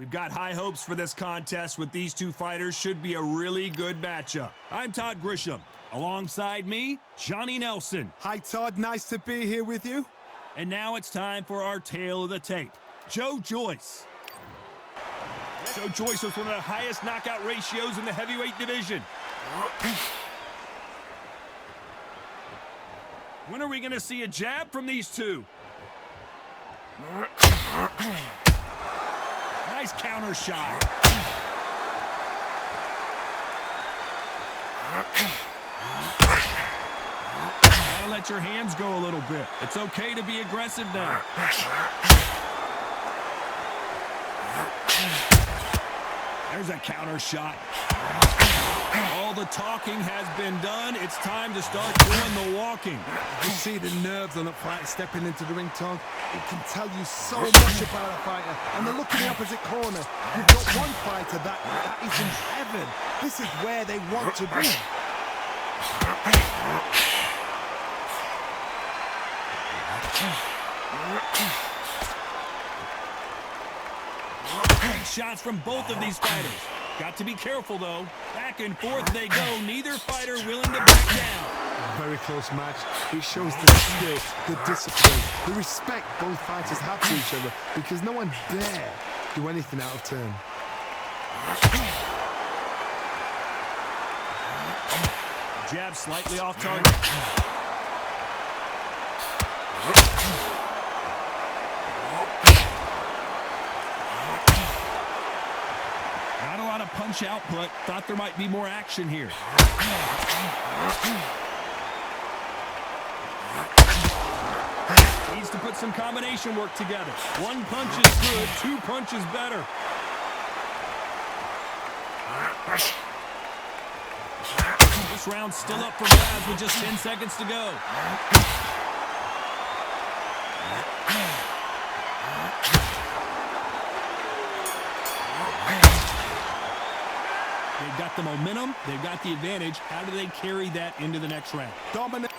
We've got high hopes for this contest with these two fighters. Should be a really good matchup. I'm Todd Grisham. Alongside me, Johnny Nelson. Hi, Todd. Nice to be here with you. And now it's time for our tale of the tape. Joe Joyce. Joe Joyce was one of the highest knockout ratios in the heavyweight division. When are we going to see a jab from these two? Nice counter shot. Gotta let your hands go a little bit. It's okay to be aggressive now. There's a counter shot. All the talking has been done. It's time to start doing the walking. You see the nerves on a fighter stepping into the ring, Todd. It can tell you so much about a fighter. And the look in the opposite corner. You've got one fighter that is in heaven. This is where they want to be. Big shots from both of these fighters. Got to be careful, though. Back and forth they go. Neither fighter willing to back down. Very close match. It shows the skill, the discipline, the respect both fighters have to each other, because no one dare do anything out of turn. Jab slightly off target. Not a lot of punch output. Thought there might be more action here. Needs to put some combination work together. One punch is good, two punches better. This round's still up for grabs with just 10 seconds to go. They've got the momentum, they've got the advantage. How do they carry that into the next round? Dominant.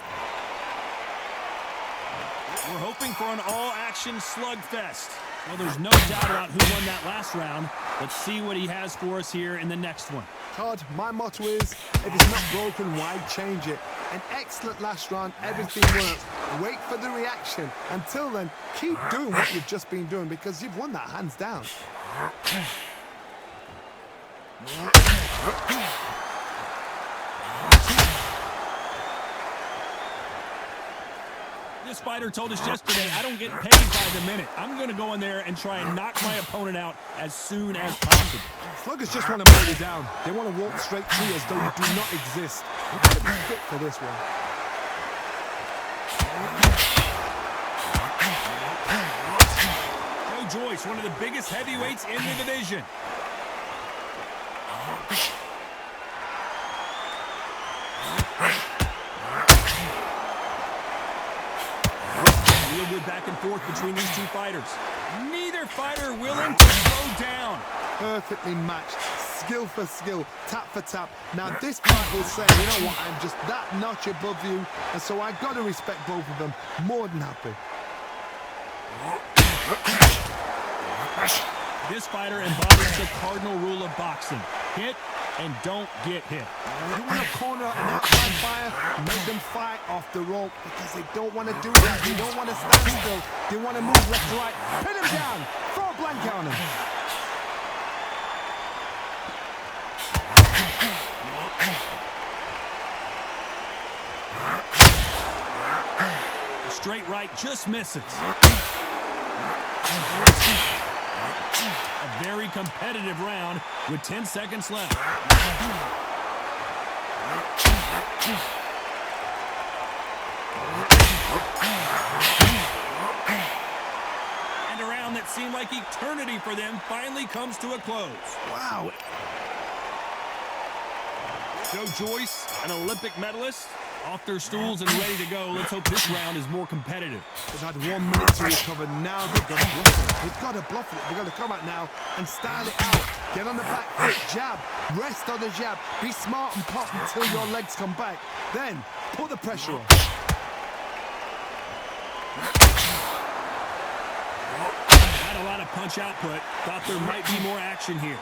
We're hoping for an all-action slugfest. Well, there's no doubt about who won that last round. Let's see what he has for us here in the next one. Todd, my motto is, if it's not broken, why change it? An excellent last round, everything worked. Wait for the reaction. Until then, keep doing what you've just been doing, because you've won that hands down. This fighter told us yesterday, I don't get paid by the minute. I'm going to go in there and try and knock my opponent out as soon as possible. Sluggers just want to break you down. They want to walk straight through you as though you do not exist. You've got to be fit for this one. Joe Joyce, one of the biggest heavyweights in the division. Real good back and forth between these two fighters. Neither fighter willing to slow down. Perfectly matched, skill for skill, tap for tap. Now this fight will say, you know what, I'm just that notch above you, and so I got to respect both of them. More than happy. This fighter embodies the cardinal rule of boxing. Hit and don't get hit. You want to corner an outside fire, make them fight off the rope, because they don't want to do that. They don't want to stand still. They want to move left to right. Pin him down. Throw a blanket on him. Straight right just misses. A very competitive round with 10 seconds left. And a round that seemed like eternity for them finally comes to a close. Wow. Joe Joyce, an Olympic medalist, off their stools and ready to go. Let's hope this round is more competitive. They've had 1 minute to recover. Now they've got to bluff it. They've got to bluff it. They've got to come out now and style it out. Get on the back foot, jab, rest on the jab. Be smart and pop until your legs come back. Then put the pressure on. Got a lot of punch output. Thought there might be more action here.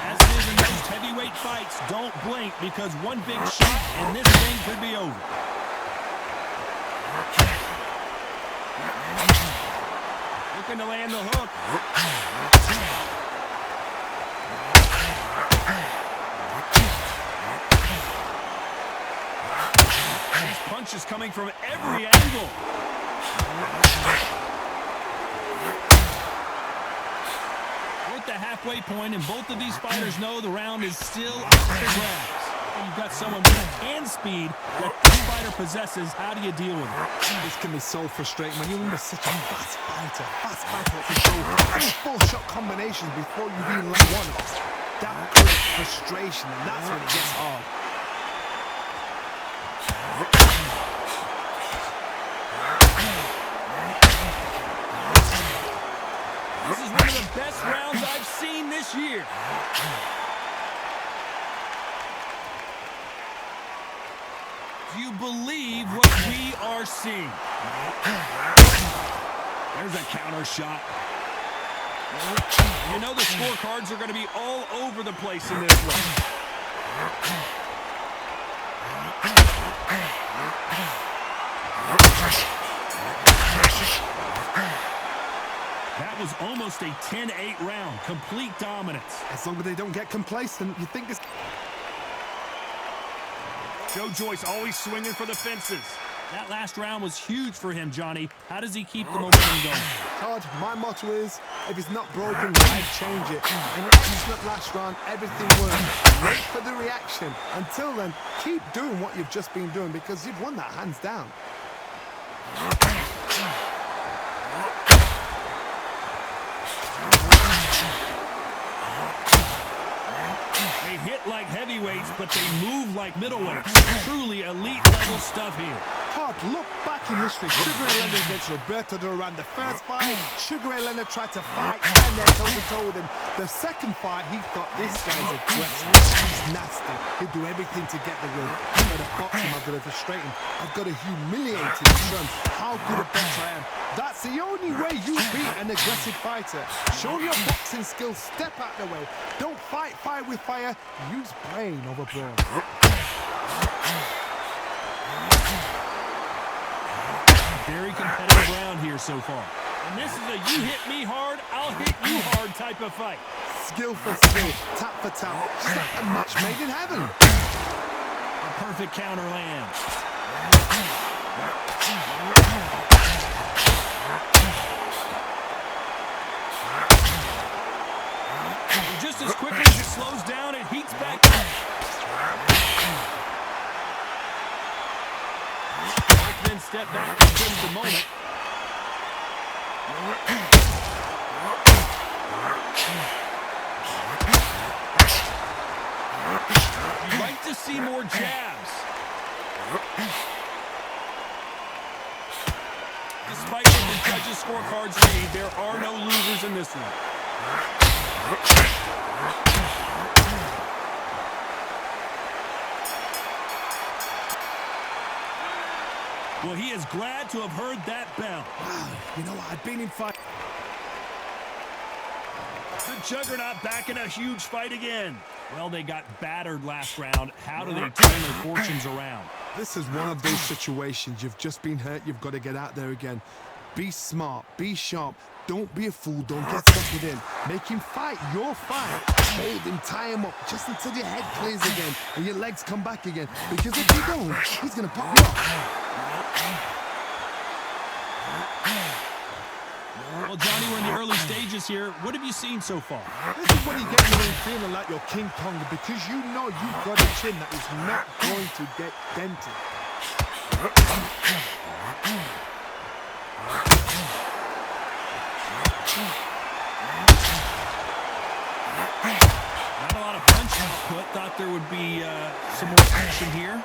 As it is in most heavyweight fights, don't blink because one big shot and this thing could be over. Looking to land the hook. These punches coming from every angle. We're at the halfway point, and both of these fighters know the round is still up for grabs. You've got someone with hand speed that this fighter possesses. How do you deal with it? This can be so frustrating when you're under such a fast fighter that can show 4 shot combinations before you even let one off. That creates frustration, and that's when it gets hard. This is one of the best rounds I've seen this year. Do you believe what we are seeing? There's a counter shot. You know the scorecards are going to be all over the place in this one. That was almost a 10-8 round. Complete dominance. As long as they don't get complacent, you think this... Joe Joyce always swinging for the fences. That last round was huge for him, Johnny. How does he keep the momentum going? Todd, my motto is, if it's not broken, why change it? In an excellent last round, everything worked. Wait for the reaction. Until then, keep doing what you've just been doing because you've won that hands down. They hit like heavyweights, but they move like middleweights. Truly elite level stuff here. Todd, look back in history. Sugar Ray Leonard against Roberto Duran. The first fight, Sugar Ray Leonard tried to fight, and then told him. The second fight, he thought this guy's aggressive. He's nasty. He'll do everything to get the win. I've got to box him. I've got to frustrate him. I've got to humiliate him and show him how good a boxer I am. That's the only way you beat an aggressive fighter. Show him your boxing skills. Step out the way. Don't fight fire with fire. Use brain over brawn. Very competitive round here so far. And this is a you hit me hard, I'll hit you hard type of fight. Skill for skill, tap for tap. It's like a match made in heaven. A perfect counter lands. Just as quickly as it slows down, it heats back up. Then step back to finish the moment. You'd like to see more jabs. Despite what the judges' scorecards read, there are no losers in this one. Well, he is glad to have heard that bell. Wow, you know what? I've been in fight. The Juggernaut back in a huge fight again. Well, they got battered last round. How do they turn their fortunes around? This is one of those situations. You've just been hurt. You've got to get out there again. Be smart. Be sharp. Don't be a fool. Don't get stuck within. Make him fight your fight. Hold him, tie him up just until your head clears again and your legs come back again. Because if you don't, he's going to pop you off. Well, Johnny, we're in the early stages here. What have you seen so far? This is when you get you in feeling like you're King Kong because you know you've got a chin that is not going to get dented. Not a lot of punch output. Thought there would be some more action here.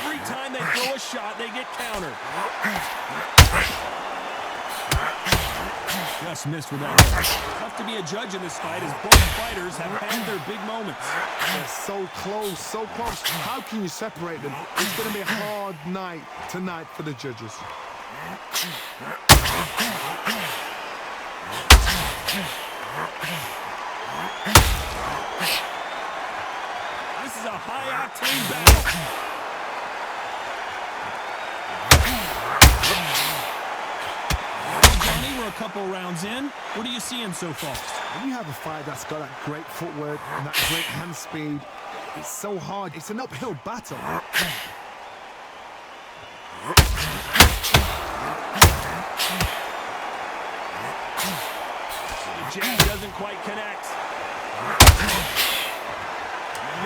Every time they throw a shot, they get countered. Just missed with that. Tough to be a judge in this fight as both fighters have had their big moments. They're so close, so close. How can you separate them? It's going to be a hard night tonight for the judges. This is a high-octane battle. Johnny, we're a couple rounds in. What are you seeing so far? When you have a fight that's got that great footwork and that great hand speed, it's so hard. It's an uphill battle. The jab doesn't quite connect.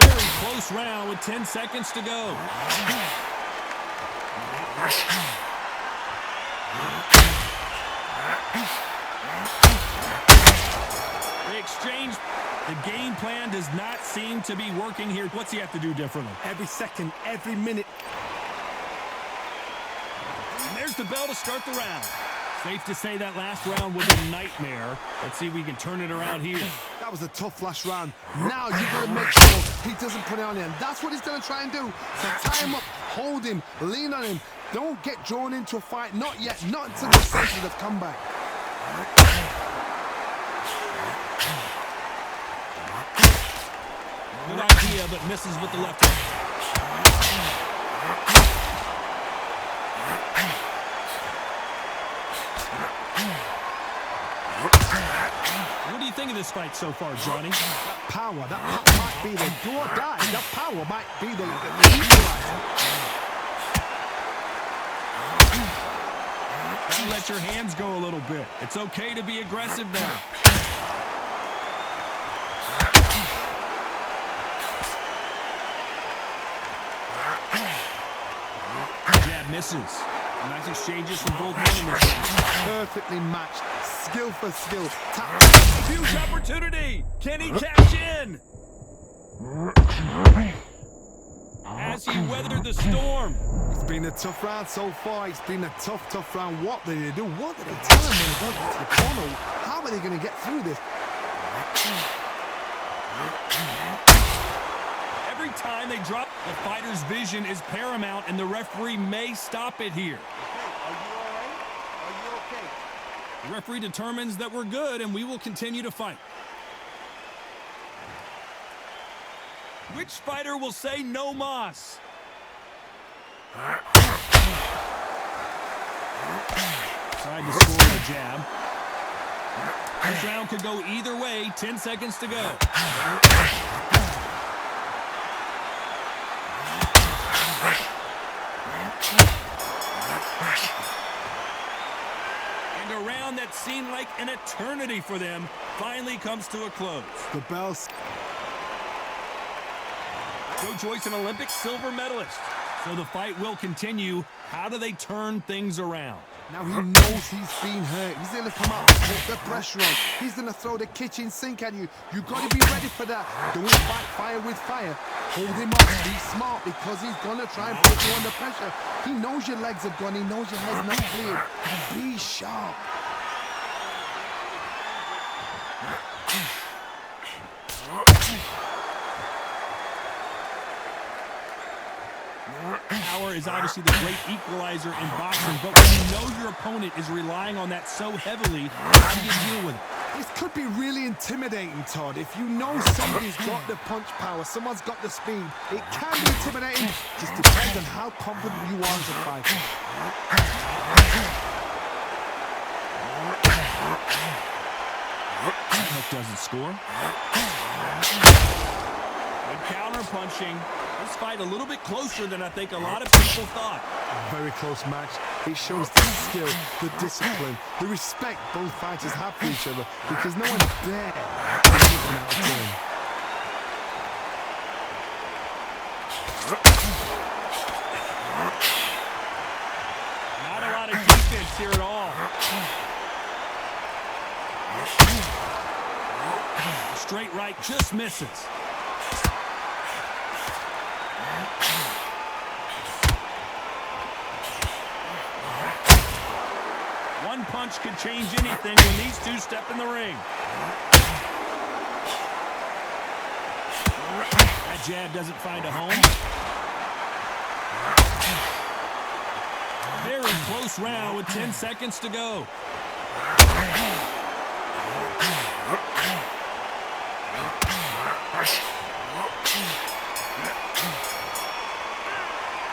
Very close round with 10 seconds to go. The exchange, the game plan does not seem to be working here. What's he have to do differently? Every second, every minute. And there's the bell to start the round. Safe to say that last round was a nightmare. Let's see if we can turn it around here. That was a tough last round. Now you got to make sure he doesn't put it on him. That's what he's going to try and do. So tie him up, hold him, lean on him. Don't get drawn into a fight. Not yet. Not until the senses have come back. Good idea, but misses with the left hook. What do you think of this fight so far, Johnny? That power might be the do or die. That power might be the equalizer. You let your hands go a little bit. It's okay to be aggressive now. Jab misses. Nice exchanges from both men in this round. Perfectly matched. Skill for skill. Tap. Huge opportunity. Can he cash in? Has he weathered the storm? It's been a tough round so far. It's been a tough round. What did they do? What did they tell him when he got to the corner? How are they going to get through this? Every time they drop, the fighter's vision is paramount, and the referee may stop it here. Are you all right? Are you okay? The referee determines that we're good, and we will continue to fight. Which fighter will say no mas? Tried to score the jab. This round could go either way. 10 seconds to go. And a round that seemed like an eternity for them finally comes to a close. The bell's... Joe Joyce, an Olympic silver medalist. So the fight will continue. How do they turn things around? Now he knows he's been hurt. He's going to come out and put the pressure on. He's going to throw the kitchen sink at you. You got to be ready for that. Don't fight fire with fire. Hold him up. Be smart because he's going to try and put you under pressure. He knows your legs have gone. He knows your head's not cleared. Be sharp. Power is obviously the great equalizer in boxing, but when you know your opponent is relying on that so heavily, how do you deal with it? This could be really intimidating, Todd. If you know somebody's got the punch power, someone's got the speed, it can be intimidating. Just depends on how confident you are as a fighter. Hook doesn't score. Good counter punching. This fight a little bit closer than I think a lot of people thought. A very close match. It shows the skill, the discipline, the respect both fighters have for each other because no one's there to keep them out of turn. Not a lot of defense here at all. Straight right just misses. punch could change anything when these two step in the ring. That jab doesn't find a home. Very close round with 10 seconds to go.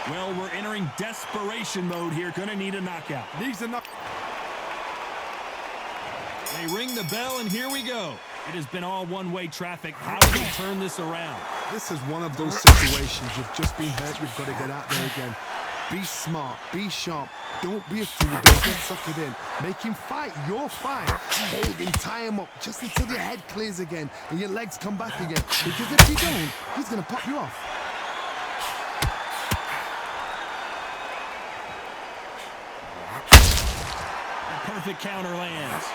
Well, we're entering desperation mode here. Gonna need a knockout. Needs a knock. They ring the bell, and here we go. It has been all one-way traffic. How do they turn this around? This is one of those situations. You've just been hurt. You've got to get out there again. Be smart. Be sharp. Don't be a fool. Don't get suckered in. Make him fight your fight. Hold him, tie him up just until your head clears again and your legs come back again. Because if you don't, he's going to pop you off. A perfect counter lands.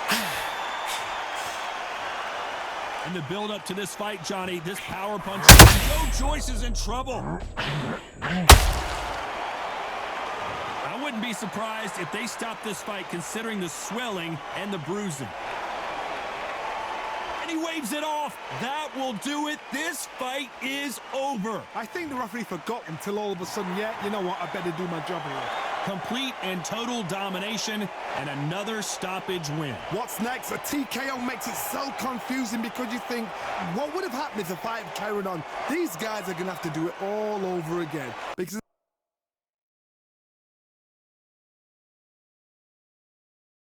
And the build-up to this fight, Johnny, this power punch, Joe Joyce is in trouble. I wouldn't be surprised if they stop this fight considering the swelling and the bruising. And he waves it off. That will do it. This fight is over. I think the referee forgot until all of a sudden, yeah, you know what, I better do my job here. Complete and total domination and another stoppage win. What's next? A TKO makes it so confusing because you think, what would have happened if the fight carried on? These guys are going to have to do it all over again because